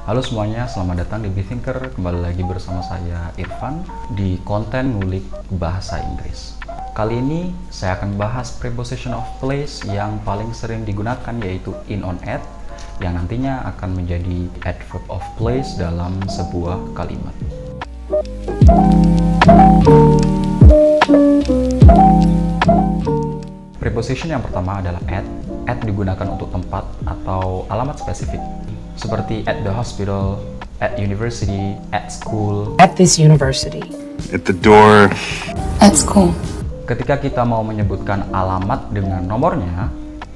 Halo semuanya, selamat datang di BeThinker. Kembali lagi bersama saya Irfan di konten ngulik bahasa Inggris. Kali ini saya akan bahas preposition of place yang paling sering digunakan, yaitu in, on, at, yang nantinya akan menjadi adverb of place dalam sebuah kalimat. Preposition yang pertama adalah at. At digunakan untuk tempat atau alamat spesifik, seperti at the hospital, at university, at school, at this university, at the door, at school. Ketika kita mau menyebutkan alamat dengan nomornya,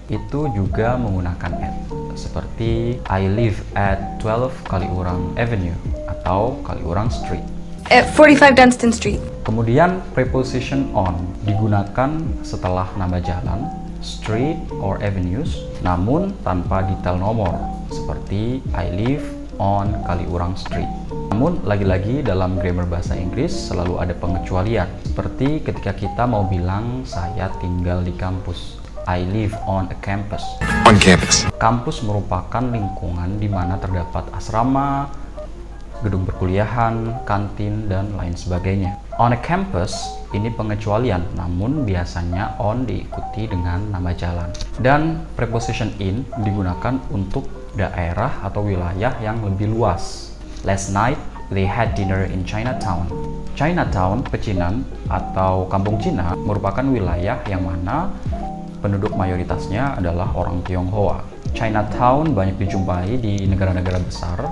itu juga menggunakan at, seperti I live at 12 Kaliurang Avenue atau Kaliurang Street. At 45 Dunstan Street. Kemudian preposition on digunakan setelah nama jalan, street or avenues, namun tanpa detail nomor, seperti I live on Kaliurang Street. Namun lagi-lagi dalam grammar bahasa Inggris selalu ada pengecualian, seperti ketika kita mau bilang saya tinggal di kampus, I live on a campus. on campus. Kampus merupakan lingkungan di mana terdapat asrama, gedung perkuliahan, kantin, dan lain sebagainya. On a campus, ini pengecualian, namun biasanya on diikuti dengan nama jalan. Dan preposition in digunakan untuk daerah atau wilayah yang lebih luas. Last night, they had dinner in Chinatown. Chinatown, pecinan atau kampung Cina, merupakan wilayah yang mana penduduk mayoritasnya adalah orang Tionghoa. Chinatown banyak dijumpai di negara-negara besar,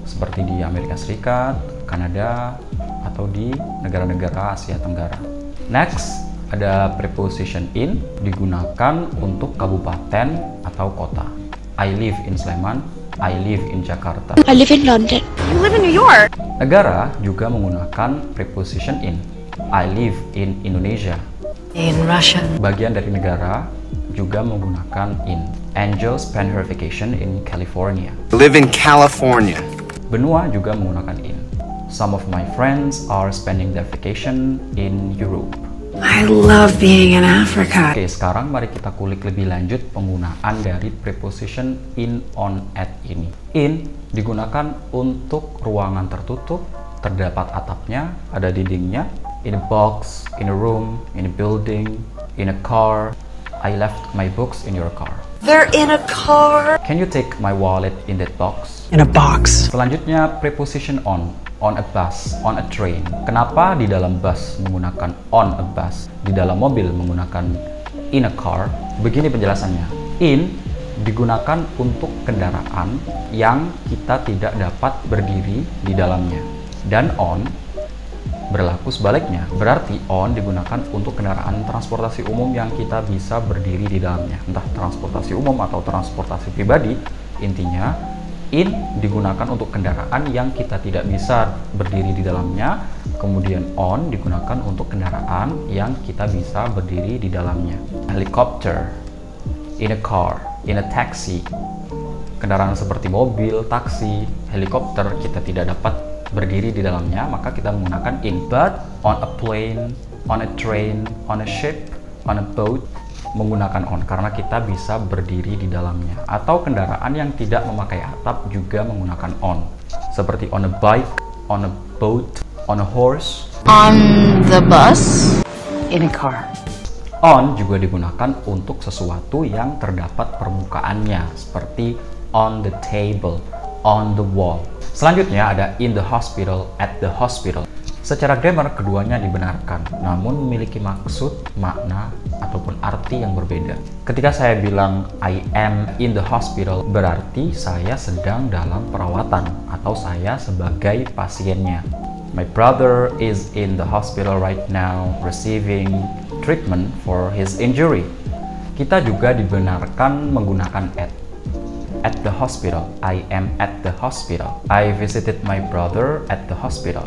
seperti di Amerika Serikat, Kanada, atau di negara-negara Asia Tenggara. Next, ada preposition in digunakan untuk kabupaten atau kota. I live in Sleman, I live in Jakarta. I live in London. You live in New York. Negara juga menggunakan preposition in. I live in Indonesia. In Russia. Bagian dari negara juga menggunakan in. Angel spent her vacation in California. Live in California. Benua juga menggunakan in. Some of my friends are spending their vacation in Europe. I love being in Africa. Oke, sekarang mari kita kulik lebih lanjut penggunaan dari preposition in, on, at ini. In digunakan untuk ruangan tertutup, terdapat atapnya, ada dindingnya. In a box, in a room, in a building, in a car. I left my books in your car. They're in a car. Can you take my wallet in that box? In a box. Selanjutnya preposition on a bus, on a train. Kenapa di dalam bus menggunakan on a bus, di dalam mobil menggunakan in a car? Begini penjelasannya. In digunakan untuk kendaraan yang kita tidak dapat berdiri di dalamnya. Dan on berlaku sebaliknya. Berarti on digunakan untuk kendaraan transportasi umum yang kita bisa berdiri di dalamnya. Entah transportasi umum atau transportasi pribadi, intinya in digunakan untuk kendaraan yang kita tidak bisa berdiri di dalamnya, kemudian on digunakan untuk kendaraan yang kita bisa berdiri di dalamnya. Helicopter, in a car, in a taxi. Kendaraan seperti mobil, taksi, helikopter kita tidak dapat berdiri di dalamnya, maka kita menggunakan in. But on a plane, on a train, on a ship, on a boat, menggunakan on karena kita bisa berdiri di dalamnya. Atau kendaraan yang tidak memakai atap juga menggunakan on, seperti on a bike, on a boat, on a horse. On the bus. In a car. On juga digunakan untuk sesuatu yang terdapat permukaannya, seperti on the table, on the wall. Selanjutnya ada in the hospital, at the hospital. Secara grammar keduanya dibenarkan, namun memiliki maksud, makna, ataupun arti yang berbeda. Ketika saya bilang I am in the hospital, berarti saya sedang dalam perawatan atau saya sebagai pasiennya. My brother is in the hospital right now receiving treatment for his injury. Kita juga dibenarkan menggunakan at. At the hospital, I am at the hospital. I visited my brother at the hospital.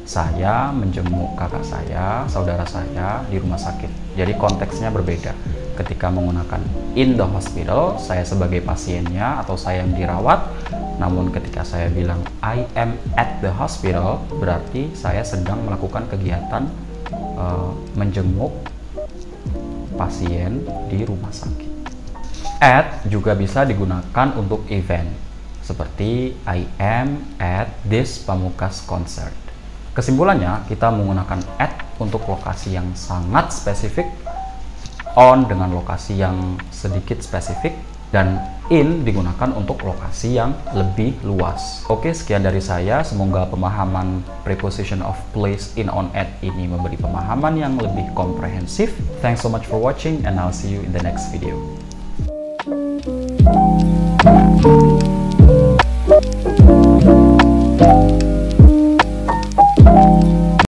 Saya menjenguk kakak saya, saudara saya di rumah sakit. Jadi konteksnya berbeda. Ketika menggunakan in the hospital, saya sebagai pasiennya atau saya yang dirawat. Namun ketika saya bilang I am at the hospital, berarti saya sedang melakukan kegiatan menjenguk pasien di rumah sakit. At juga bisa digunakan untuk event, seperti I am at this Pamungkas concert. Kesimpulannya, kita menggunakan at untuk lokasi yang sangat spesifik, on dengan lokasi yang sedikit spesifik, dan in digunakan untuk lokasi yang lebih luas. Oke, sekian dari saya. Semoga pemahaman preposition of place, in, on, at ini memberi pemahaman yang lebih komprehensif. Thanks so much for watching and I'll see you in the next video.